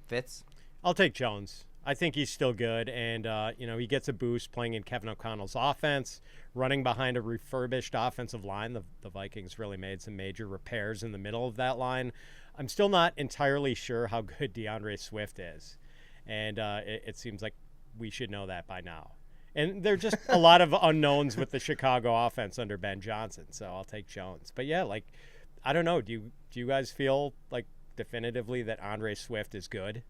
Fitz? I'll take Jones. I think he's still good, and he gets a boost playing in Kevin O'Connell's offense, running behind a refurbished offensive line. The Vikings really made some major repairs in the middle of that line. I'm still not entirely sure how good DeAndre Swift is, and it seems like we should know that by now. And there are just a lot of unknowns with the Chicago offense under Ben Johnson, so I'll take Jones. But yeah, like, I don't know. Do you guys feel like definitively that Andre Swift is good?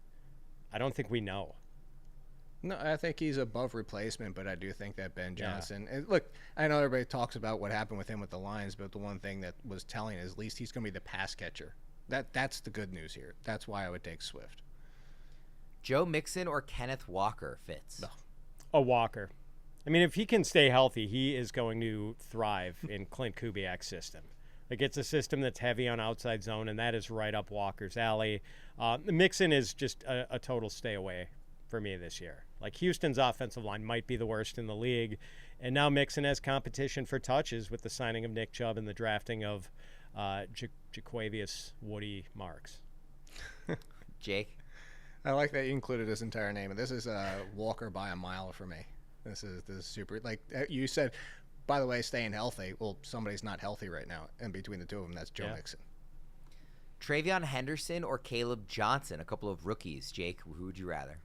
I don't think we know. No, I think he's above replacement, but I do think that Ben Johnson. And look, I know everybody talks about what happened with him with the Lions, but the one thing that was telling is at least he's going to be the pass catcher. That's the good news here. That's why I would take Swift. Joe Mixon or Kenneth Walker, Fitz? No. A Walker. I mean, if he can stay healthy, he is going to thrive in Clint Kubiak's system. Like, it's a system that's heavy on outside zone, and that is right up Walker's alley. Mixon is just a total stay away for me this year. Like, Houston's offensive line might be the worst in the league, and now Mixon has competition for touches with the signing of Nick Chubb and the drafting of Jaquavius Woody Marks. Jake? I like that you included his entire name, and this is Walker by a mile for me. This is super. Like you said, by the way, staying healthy. Well, somebody's not healthy right now, and between the two of them, that's Joe Mixon. Travion Henderson or Caleb Johnson, a couple of rookies. Jake, who would you rather?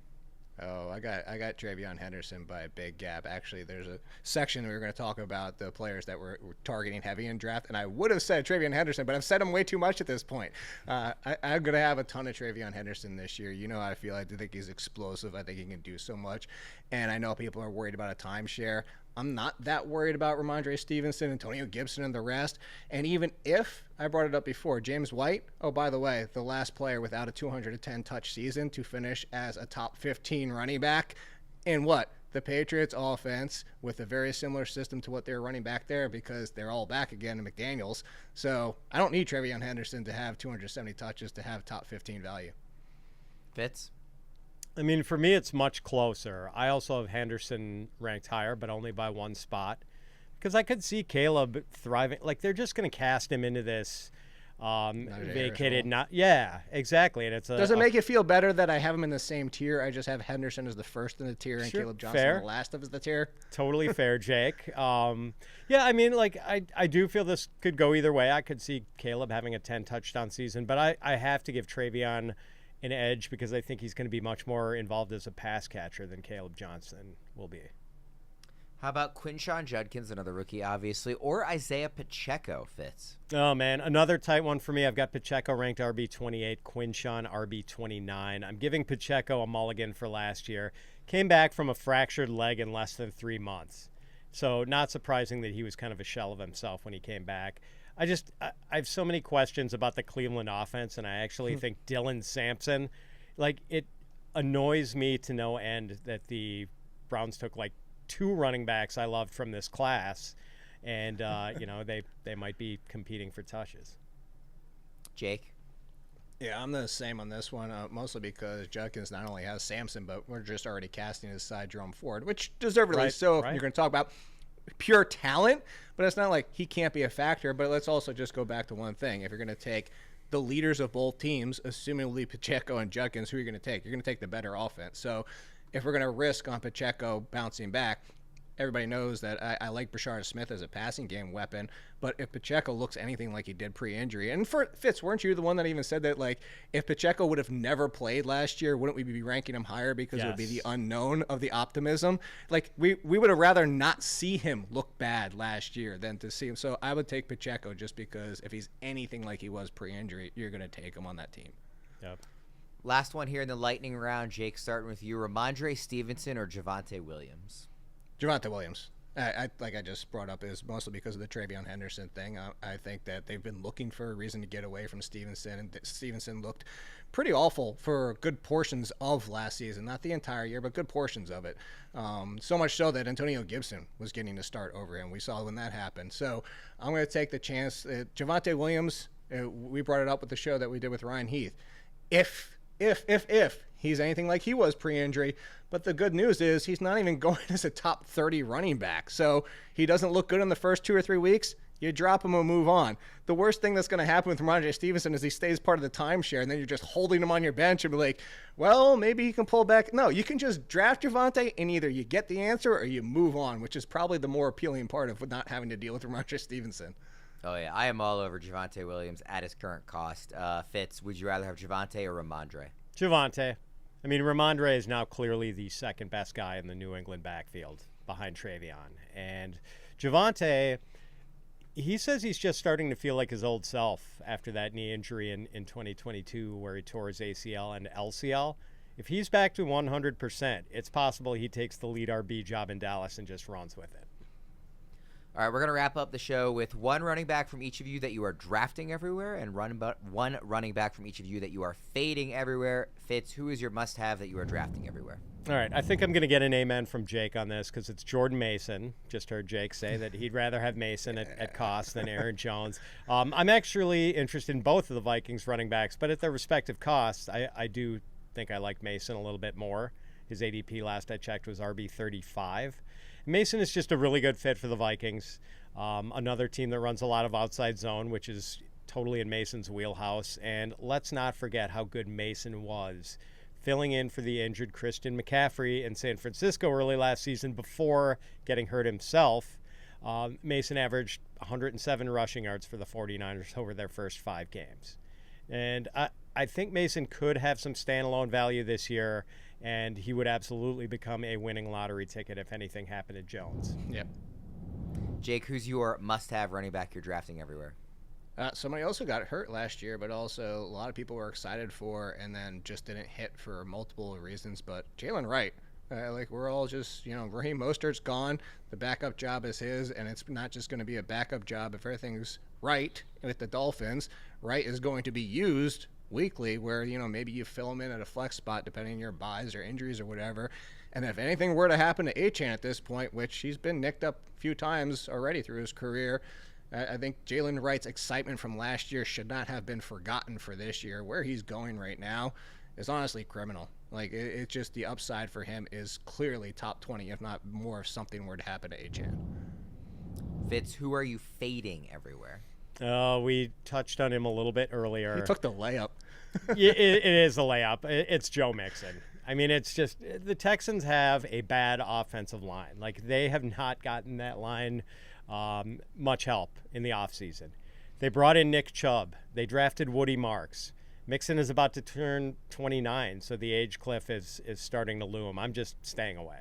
Oh, I got Travion Henderson by a big gap. Actually, there's a section we were going to talk about the players that we're targeting heavy in draft, and I would have said Travion Henderson, but I've said him way too much at this point. I'm going to have a ton of Travion Henderson this year. You know how I feel. I think he's explosive. I think he can do so much, and I know people are worried about a timeshare. I'm not that worried about Ramondre Stevenson, Antonio Gibson, and the rest. And even if, I brought it up before, James White, oh, by the way, the last player without a 210-touch season to finish as a top 15 running back in what? The Patriots offense with a very similar system to what they're running back there because they're all back again in McDaniels. So I don't need Travion Henderson to have 270 touches to have top 15 value. Fitz? I mean, for me, it's much closer. I also have Henderson ranked higher, but only by one spot. Because I could see Caleb thriving. Like, they're just going to cast him into this vacated. Yeah, exactly. And Does it make you feel better that I have him in the same tier? I just have Henderson as the first in the tier and Caleb Johnson the last of the tier. Totally fair, Jake. Yeah, I mean, like, I do feel this could go either way. I could see Caleb having a 10-touchdown season, but I have to give Travion an edge because I think he's going to be much more involved as a pass catcher than Caleb Johnson will be. How about Quinshon Judkins, another rookie, obviously, or Isaiah Pacheco, Fitz? Oh, man, another tight one for me. I've got Pacheco ranked RB28, Quinshon RB29. I'm giving Pacheco a mulligan for last year. Came back from a fractured leg in less than 3 months. So not surprising that he was kind of a shell of himself when he came back. I have so many questions about the Cleveland offense, and I actually think Dylan Sampson, like, it annoys me to no end that the Browns took like 2 running backs I loved from this class, and they might be competing for touches. Jake? Yeah, I'm the same on this one, mostly because Judkins not only has Sampson, but we're just already casting his side Jerome Ford, which deservedly so. If you're going to talk about pure talent, but it's not like he can't be a factor. But let's also just go back to one thing. If you're going to take the leaders of both teams, assumingly Pacheco and Judkins, who are you going to take? You're going to take the better offense. So if we're going to risk on Pacheco bouncing back, everybody knows that I like Brashard Smith as a passing game weapon, but if Pacheco looks anything like he did pre-injury, and for Fitz, weren't you the one that even said that, like, if Pacheco would have never played last year, wouldn't we be ranking him higher because it would be the unknown of the optimism? Like, we would have rather not see him look bad last year than to see him. So I would take Pacheco just because if he's anything like he was pre-injury, you're going to take him on that team. Yep. Last one here in the lightning round. Jake, starting with you. Ramondre Stevenson or Javonte Williams? Javonte Williams, like I just brought up, is mostly because of the Travion Henderson thing. I think that they've been looking for a reason to get away from Stevenson, and Stevenson looked pretty awful for good portions of last season. Not the entire year, but good portions of it. So much so that Antonio Gibson was getting to start over him. We saw when that happened. So I'm going to take the chance. Javonte Williams, we brought it up with the show that we did with Ryan Heath. If he's anything like he was pre-injury, but the good news is he's not even going as a top 30 running back. So he doesn't look good in the first 2 or 3 weeks. You drop him and move on. The worst thing that's going to happen with Ramondre Stevenson is he stays part of the timeshare, and then you're just holding him on your bench and be like, well, maybe he can pull back. No, you can just draft Javonte, and either you get the answer or you move on, which is probably the more appealing part of not having to deal with Ramondre Stevenson. Oh, yeah. I am all over Javonte Williams at his current cost. Fitz, would you rather have Javonte or Ramondre? Javonte. I mean, Ramondre is now clearly the second best guy in the New England backfield behind Travion. And Javonte, he says he's just starting to feel like his old self after that knee injury in 2022 where he tore his ACL and LCL. If he's back to 100%, it's possible he takes the lead RB job in Dallas and just runs with it. All right, we're going to wrap up the show with one running back from each of you that you are drafting everywhere and one running back from each of you that you are fading everywhere. Fitz, who is your must-have that you are drafting everywhere? All right, I think I'm going to get an amen from Jake on this because it's Jordan Mason. Just heard Jake say that he'd rather have Mason at cost than Aaron Jones. I'm actually interested in both of the Vikings running backs, but at their respective costs, I do think I like Mason a little bit more. His ADP last I checked was RB35. Mason is just a really good fit for the Vikings. Another team that runs a lot of outside zone, which is totally in Mason's wheelhouse. And let's not forget how good Mason was filling in for the injured Christian McCaffrey in San Francisco early last season before getting hurt himself. Mason averaged 107 rushing yards for the 49ers over their first 5 games. And I think Mason could have some standalone value this year, and he would absolutely become a winning lottery ticket if anything happened to Jones. Yep. Jake, who's your must-have running back you're drafting everywhere? Somebody also got hurt last year, but also a lot of people were excited for and then just didn't hit for multiple reasons. But Jaylen Wright, we're all just, Raheem Mostert's gone. The backup job is his, and it's not just going to be a backup job. If everything's right with the Dolphins, Wright is going to be used weekly where, maybe you fill him in at a flex spot depending on your buys or injuries or whatever. And if anything were to happen to Achane at this point, which he's been nicked up a few times already through his career, I think Jaylen Wright's excitement from last year should not have been forgotten for this year. Where he's going right now is honestly criminal. It's just the upside for him is clearly top 20, if not more, if something were to happen to Achane. Fitz, who are you fading everywhere? We touched on him a little bit earlier. He took the layup. it is a layup. It's Joe Mixon. I mean, it's just the Texans have a bad offensive line. They have not gotten that line much help in the offseason. They brought in Nick Chubb. They drafted Woody Marks. Mixon is about to turn 29, so the age cliff is starting to loom. I'm just staying away.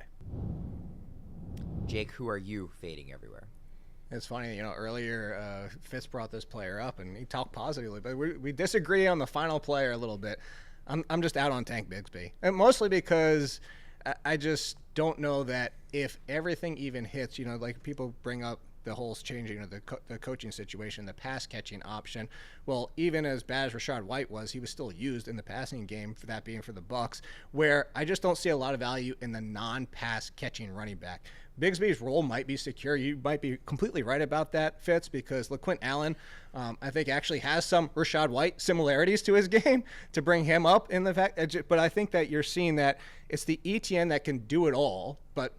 Jake, who are you fading everywhere? It's funny, earlier Fitz brought this player up, and he talked positively, but we disagree on the final player a little bit. I'm just out on Tank Bigsby, and mostly because I just don't know that if everything even hits, people bring up the whole changing of the coaching situation, the pass catching option. Well, even as bad as Rachaad White was, he was still used in the passing game, for that being for the Bucs, where I just don't see a lot of value in the non-pass catching running back. Bigsby's role might be secure. You might be completely right about that, Fitz, because LaQuint Allen, I think, actually has some Rachaad White similarities to his game to bring him up in the fact. But I think that you're seeing that it's the Etienne that can do it all, but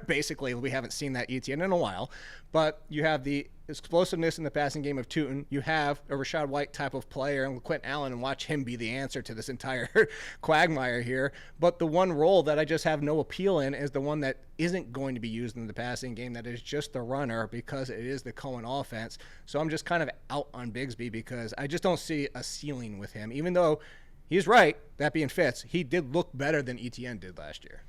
basically we haven't seen that Etienne in a while. But you have the explosiveness in the passing game of Tootin. You have a Rachaad White type of player and LaQuint Allen, and watch him be the answer to this entire quagmire here. But the one role that I just have no appeal in is the one that isn't going to be used in the passing game, that is just the runner, because it is the Coen offense. So I'm just kind of out on Bigsby because I just don't see a ceiling with him, even though he's right, that being Fitz, he did look better than Etienne did last year.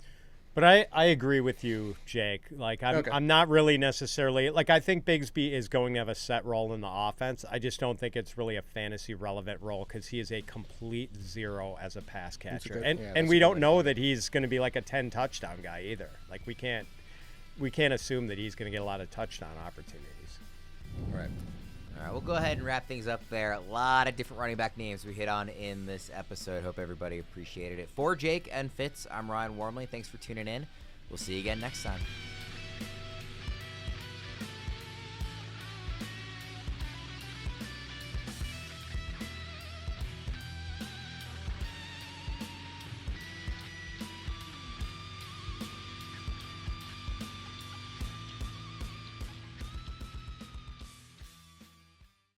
But I agree with you, Jake. I'm not really necessarily I think Bigsby is going to have a set role in the offense. I just don't think it's really a fantasy relevant role because he is a complete zero as a pass catcher, and we don't know that he's going to be like a 10 touchdown guy either. We can't assume that he's going to get a lot of touchdown opportunities. Right. All right, we'll go ahead and wrap things up there. A lot of different running back names we hit on in this episode. Hope everybody appreciated it. For Jake and Fitz, I'm Ryan Wormeli. Thanks for tuning in. We'll see you again next time.